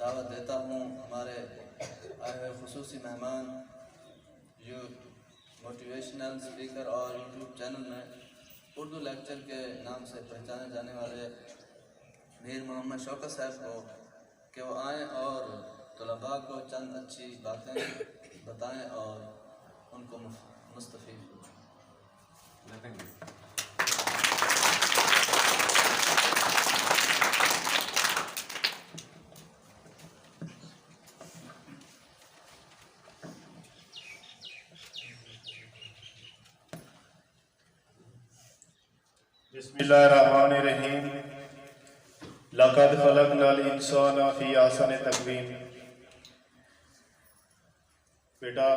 دعوت دیتا ہوں ہمارے آئے ہوئے خصوصی مہمان جو موٹیویشنل اسپیکر اور یوٹیوب چینل میں اردو لیکچر کے نام سے پہچانے جانے والے میر محمد شوکت صاحب کو کہ وہ آئیں اور طلباء کو چند اچھی باتیں بتائیں اور ان کو مستفید بسم اللہ الرحمن الرحیم لقد خلقنا الانسان فی احسن تقویم۔ بیٹا،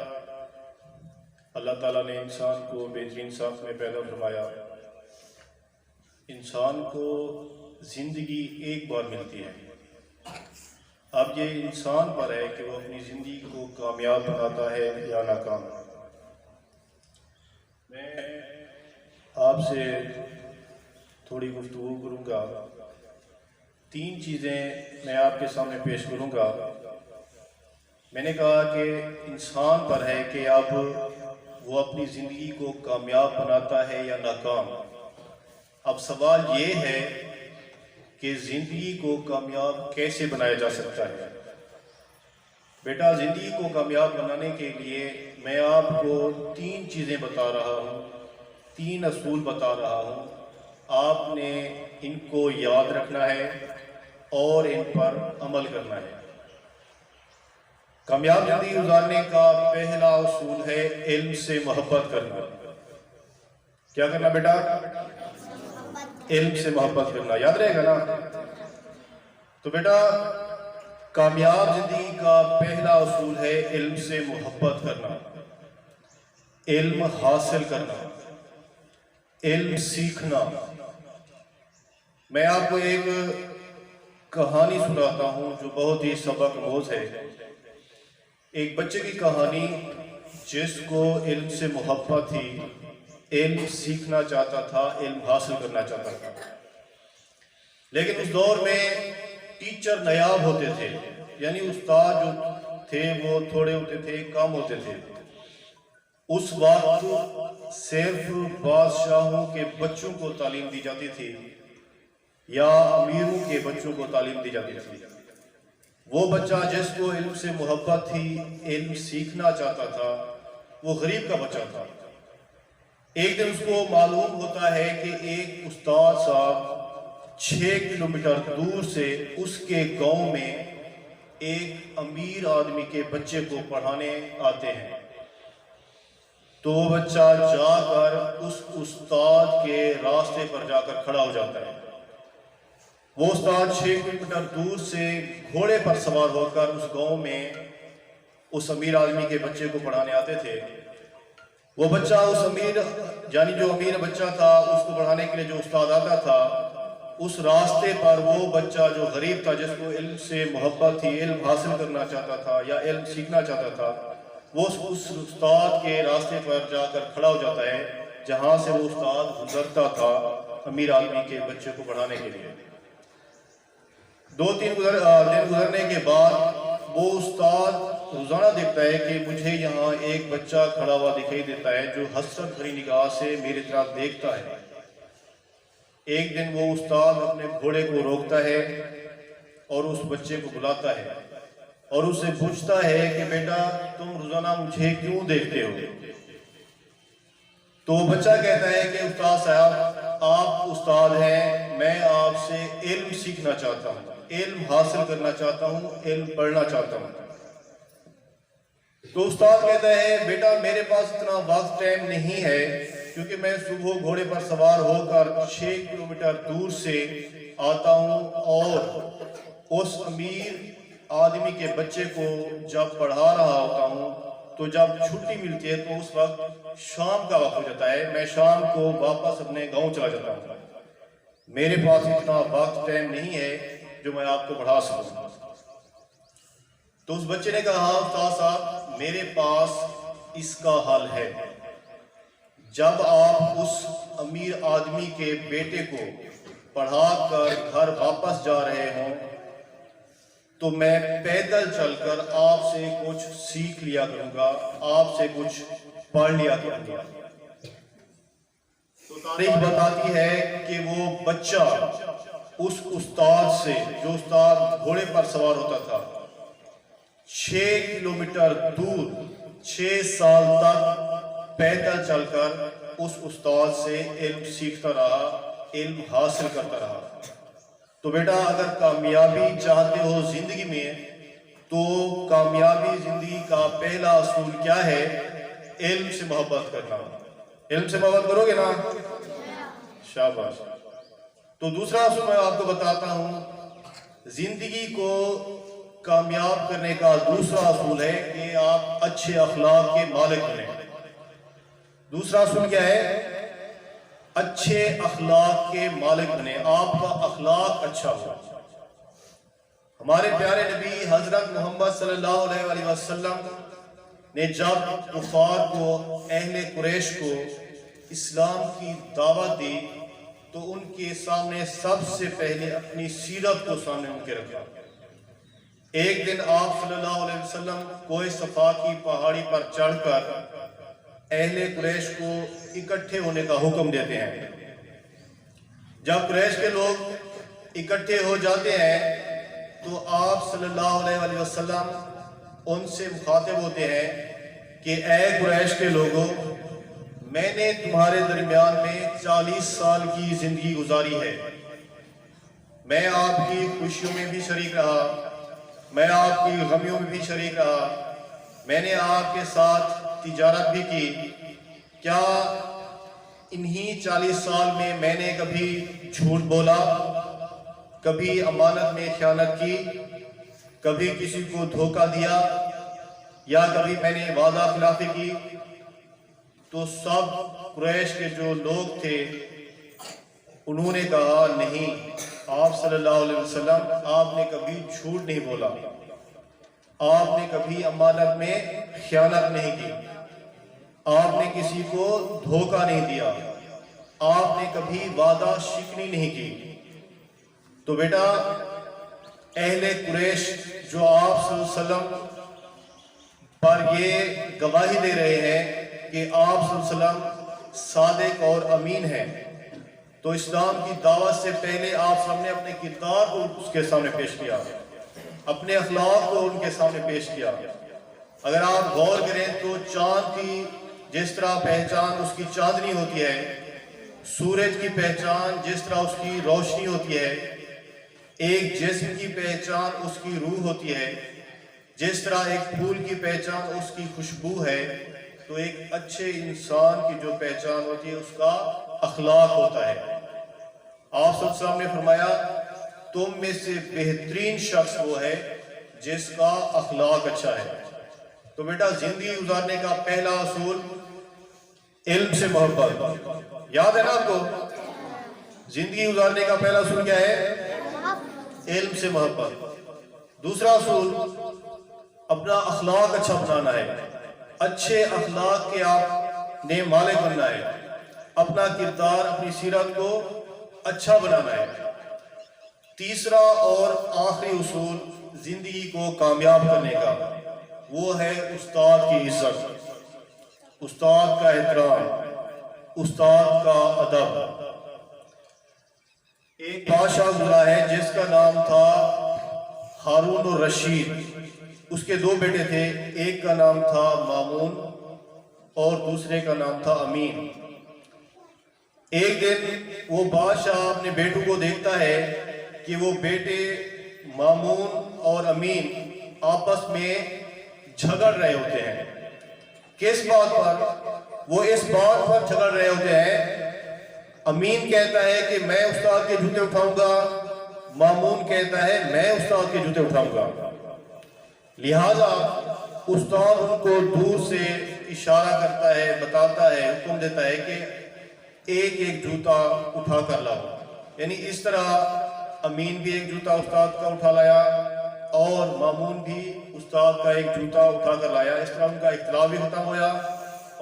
اللہ تعالیٰ نے انسان کو بہترین ساخت میں پیدا فرمایا۔ انسان کو زندگی ایک بار ملتی ہے، اب یہ انسان پر ہے کہ وہ اپنی زندگی کو کامیاب بناتا ہے یا ناکام۔ میں آپ سے تھوڑی گفتگو کروں گا، 3 چیزیں میں آپ کے سامنے پیش کروں گا۔ میں نے کہا کہ انسان پر ہے کہ اب وہ اپنی زندگی کو کامیاب بناتا ہے یا ناکام۔ اب سوال یہ ہے کہ زندگی کو کامیاب کیسے بنایا جا سکتا ہے؟ بیٹا، زندگی کو کامیاب بنانے کے لیے میں آپ کو 3 چیزیں بتا رہا ہوں، 3 اصول بتا رہا ہوں۔ آپ نے ان کو یاد رکھنا ہے اور ان پر عمل کرنا ہے۔ کامیاب زندگی گزارنے کا پہلا اصول ہے علم سے محبت کرنا۔ کیا کرنا بیٹا؟ علم سے محبت کرنا، یاد رہے گا نا؟ تو بیٹا، کامیاب زندگی کا پہلا اصول ہے علم سے محبت کرنا، علم حاصل کرنا، علم سیکھنا۔ میں آپ کو ایک کہانی سناتا ہوں جو بہت ہی سبق آموز ہے۔ ایک بچے کی کہانی جس کو علم سے محبت تھی، علم سیکھنا چاہتا تھا، علم حاصل کرنا چاہتا تھا، لیکن اس دور میں ٹیچر نایاب ہوتے تھے، یعنی استاد جو تھے وہ تھوڑے ہوتے تھے، کم ہوتے تھے۔ اس وقت صرف بادشاہوں کے بچوں کو تعلیم دی جاتی تھی یا امیروں کے بچوں کو تعلیم دی جاتی تھی۔ وہ بچہ جس کو علم سے محبت تھی، علم سیکھنا چاہتا تھا، وہ غریب کا بچہ تھا۔ ایک دن اس کو معلوم ہوتا ہے کہ ایک استاد صاحب 6 کلومیٹر دور سے اس کے گاؤں میں ایک امیر آدمی کے بچے کو پڑھانے آتے ہیں۔ تو وہ بچہ جا کر اس استاد کے راستے پر جا کر کھڑا ہو جاتا ہے۔ وہ استاد 6 کلومیٹر دور سے گھوڑے پر سوار ہو کر اس گاؤں میں اس امیر آدمی کے بچے کو پڑھانے آتے تھے۔ وہ بچہ یعنی جو امیر بچہ تھا، اس کو پڑھانے کے لیے جو استاد آتا تھا، اس راستے پر وہ بچہ جو غریب تھا، جس کو علم سے محبت تھی، علم حاصل کرنا چاہتا تھا یا علم سیکھنا چاہتا تھا، وہ اس استاد کے راستے پر جا کر کھڑا ہو جاتا ہے جہاں سے وہ استاد گزرتا تھا امیر آدمی کے بچے کو پڑھانے کے لیے۔ 2-3 دن گزرنے کے بعد وہ استاد روزانہ دیکھتا ہے کہ مجھے یہاں ایک بچہ کھڑا ہوا دکھائی دیتا ہے جو حسرت بھری نگاہ سے میری طرف دیکھتا ہے۔ ایک دن وہ استاد اپنے گھوڑے کو روکتا ہے اور اس بچے کو بلاتا ہے اور اس سے پوچھتا ہے کہ بیٹا، تم روزانہ مجھے کیوں دیکھتے ہو؟ تو وہ بچہ کہتا ہے کہ استاد صاحب، آپ استاد ہیں، میں آپ سے علم سیکھنا چاہتا ہوں، علم حاصل کرنا چاہتا ہوں، علم پڑھنا چاہتا ہوں۔ تو استاد کہتا ہے بیٹا، میرے پاس اتنا وقت ٹائم نہیں ہے، کیونکہ میں صبح گھوڑے پر سوار ہو کر 6 کلومیٹر دور سے آتا ہوں اور اس امیر آدمی کے بچے کو جب پڑھا رہا ہوتا ہوں تو جب چھٹی ملتی ہے تو اس وقت شام کا وقت ہو جاتا ہے، میں شام کو واپس اپنے گاؤں چلا جاتا ہوں، میرے پاس اتنا وقت ٹائم نہیں ہے جو میں آپ کو پڑھا سکوں۔ تو اس بچے نے کہا، ہاں استاد صاحب، میرے پاس اس کا حل ہے۔ جب آپ اس امیر آدمی کے بیٹے کو پڑھا کر گھر واپس جا رہے ہوں تو میں پیدل چل کر آپ سے کچھ سیکھ لیا کروں گا، آپ سے کچھ پڑھ لیا کروں گا۔ تو تاریخ بتاتی ہے کہ وہ بچہ اس استاد سے، جو استاد گھوڑے پر سوار ہوتا تھا، 6 کلومیٹر دور 6 سال تک پیدل چل کر اس استاد سے علم سیکھتا رہا، علم حاصل کرتا رہا۔ تو بیٹا اگر کامیابی چاہتے ہو زندگی میں تو کامیابی زندگی کا پہلا اصول کیا ہے؟ علم سے محبت کرنا۔ علم سے محبت کرو گے نا؟ شاباش۔ تو دوسرا اصول میں آپ کو بتاتا ہوں، زندگی کو کامیاب کرنے کا دوسرا اصول ہے کہ آپ اچھے اخلاق کے مالک بنیں۔ دوسرا اصول کیا ہے؟ اچھے اخلاق کے مالک بنیں، آپ کا اخلاق اچھا ہو۔ ہمارے پیارے نبی حضرت محمد صلی اللہ علیہ وسلم نے جب کفار کو، اہل قریش کو اسلام کی دعوت دی تو ان کے سامنے سب سے پہلے اپنی سیرت کو سامنے ان کے رکھا۔ ایک دن آپ صلی اللہ علیہ وسلم کوہ صفا کی پہاڑی پر چڑھ کر اہل قریش کو اکٹھے ہونے کا حکم دیتے ہیں۔ جب قریش کے لوگ اکٹھے ہو جاتے ہیں تو آپ صلی اللہ علیہ وسلم ان سے مخاطب ہوتے ہیں کہ اے قریش کے لوگوں، میں نے تمہارے درمیان میں 40 سال کی زندگی گزاری ہے، میں آپ کی خوشیوں میں بھی شریک رہا، میں آپ کی غمیوں میں بھی شریک رہا، میں نے آپ کے ساتھ تجارت بھی کی۔ کیا انہی 40 سال میں نے کبھی جھوٹ بولا، کبھی امانت میں خیانت کی، کبھی کسی کو دھوکہ دیا، یا کبھی میں نے وعدہ خلافی کی؟ تو سب قریش کے جو لوگ تھے انہوں نے کہا نہیں، آپ صلی اللہ علیہ وسلم آپ نے کبھی جھوٹ نہیں بولا، آپ نے کبھی امانت میں خیانت نہیں کی، آپ نے کسی کو دھوکہ نہیں دیا، آپ نے کبھی وعدہ شکنی نہیں کی۔ تو بیٹا اہل قریش جو آپ صلی اللہ علیہ وسلم پر یہ گواہی دے رہے ہیں کہ آپ صلی اللہ علیہ وسلم صادق اور امین ہیں، تو اسلام کی دعوت سے پہلے آپ سامنے اپنے کردار کو اس کے سامنے پیش کیا، اپنے اخلاق کو ان کے سامنے پیش کیا۔ اگر آپ غور کریں تو چاند کی جس طرح پہچان اس کی چاندنی ہوتی ہے، سورج کی پہچان جس طرح اس کی روشنی ہوتی ہے، ایک جسم کی پہچان اس کی روح ہوتی ہے، جس طرح ایک پھول کی پہچان اس کی خوشبو ہے، تو ایک اچھے انسان کی جو پہچان ہوتی ہے اس کا اخلاق ہوتا ہے۔ آپ صلی اللہ علیہ وسلم نے فرمایا تم میں سے بہترین شخص وہ ہے جس کا اخلاق اچھا ہے۔ تو بیٹا زندگی گزارنے کا پہلا اصول علم سے محبت، یاد ہے نا آپ کو؟ زندگی گزارنے کا پہلا اصول کیا ہے؟ علم سے محبت۔ دوسرا اصول اپنا اخلاق اچھا بنانا ہے، اچھے اخلاق کے آپ نے مالک بننا ہے، اپنا کردار اپنی سیرت کو اچھا بنانا ہے۔ تیسرا اور آخری اصول زندگی کو کامیاب کرنے کا وہ ہے استاد کی عزت، استاد کا احترام، استاد کا ادب۔ ایک بادشاہ گزرا ہے جس کا نام تھا ہارون الرشید، اس کے 2 بیٹے تھے، ایک کا نام تھا مامون اور دوسرے کا نام تھا امین۔ ایک دن وہ بادشاہ اپنے بیٹوں کو دیکھتا ہے کہ وہ بیٹے مامون اور امین آپس میں جھگڑ رہے ہوتے ہیں۔ کس بات پر؟ وہ اس بات پر جھگڑ رہے ہوتے ہیں، امین کہتا ہے کہ میں استاد کے جوتے اٹھاؤں گا، مامون کہتا ہے میں استاد کے جوتے اٹھاؤں گا۔ لہٰذا استاد ان کو دور سے اشارہ کرتا ہے، بتاتا ہے، حکم دیتا ہے کہ ایک ایک جوتا اٹھا کر لاؤ۔ یعنی اس طرح امین بھی ایک جوتا استاد کا اٹھا لایا اور مامون بھی استاد کا ایک جوتا اٹھا کر لایا۔ اس طرح ان کا اختلاف بھی ختم ہوا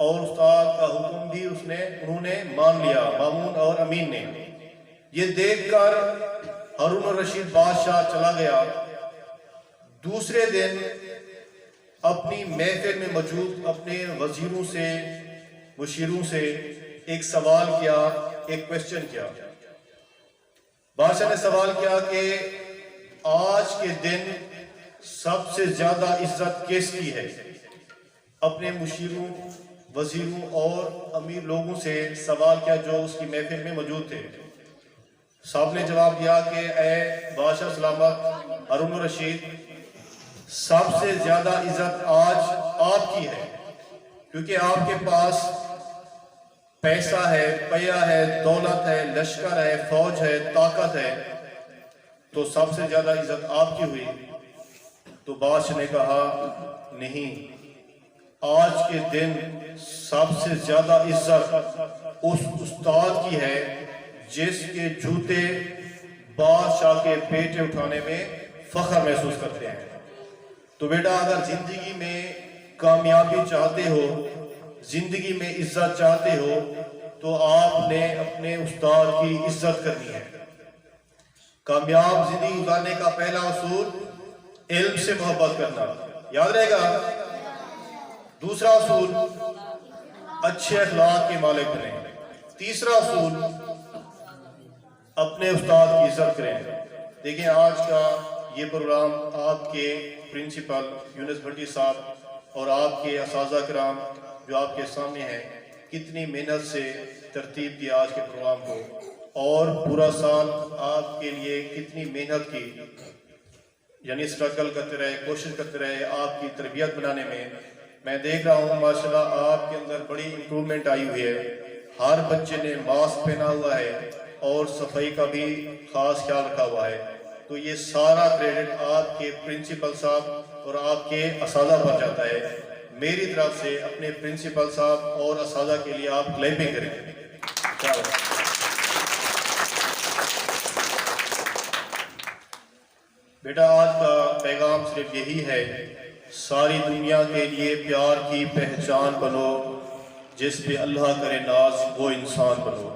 اور استاد کا حکم بھی انہوں نے مان لیا، مامون اور امین نے۔ یہ دیکھ کر ہارون الرشید بادشاہ چلا گیا دوسرے دن اپنی محفل میں موجود اپنے وزیروں سے مشیروں سے ایک سوال کیا، ایک کویسچن کیا۔ بادشاہ نے سوال کیا کہ آج کے دن سب سے زیادہ عزت کس کی ہے؟ اپنے مشیروں، وزیروں اور امیر لوگوں سے سوال کیا جو اس کی محفل میں موجود تھے۔ صاحب نے جواب دیا کہ اے بادشاہ سلامت ہارون الرشید، سب سے زیادہ عزت آج آپ کی ہے، کیونکہ آپ کے پاس پیسہ ہے، پیا ہے، دولت ہے، لشکر ہے، فوج ہے، طاقت ہے، تو سب سے زیادہ عزت آپ کی ہوئی۔ تو بادشاہ نے کہا نہیں، آج کے دن سب سے زیادہ عزت اس استاد کی ہے جس کے جوتے بادشاہ کے بیٹے اٹھانے میں فخر محسوس کرتے ہیں۔ تو بیٹا اگر زندگی میں کامیابی چاہتے ہو، زندگی میں عزت چاہتے ہو، تو آپ نے اپنے استاد کی عزت کرنی ہے۔ کامیاب زندگی گزارنے کا پہلا اصول علم سے محبت کرنا، یاد رہے گا۔ دوسرا اصول اچھے اخلاق کے مالک بنیں۔ تیسرا اصول اپنے استاد کی عزت کریں۔ دیکھیں آج کا یہ پروگرام آپ کے پرنسپل یونس بھٹی صاحب اور آپ کے اساتذہ کرام جو آپ کے سامنے ہیں، کتنی محنت سے ترتیب دیا آج کے پروگرام کو، اور پورا سال آپ کے لیے کتنی محنت کی، یعنی اسٹرگل کرتے رہے، کوشش کرتے رہے آپ کی تربیت بنانے میں۔ میں دیکھ رہا ہوں ماشاءاللہ آپ کے اندر بڑی امپرومنٹ آئی ہوئی ہے۔ ہر بچے نے ماسک پہنا ہوا ہے اور صفائی کا بھی خاص خیال رکھا ہوا ہے۔ تو یہ سارا کریڈٹ آپ کے پرنسپل صاحب اور آپ کے اساتذہ پر جاتا ہے۔ میری طرف سے اپنے پرنسپل صاحب اور اساتذہ کے لیے آپ کلیپنگ کریں۔ بیٹا آج کا پیغام صرف یہی ہے، ساری دنیا کے لیے پیار کی پہچان بنو، جس پہ اللہ کرے ناز وہ انسان بنو۔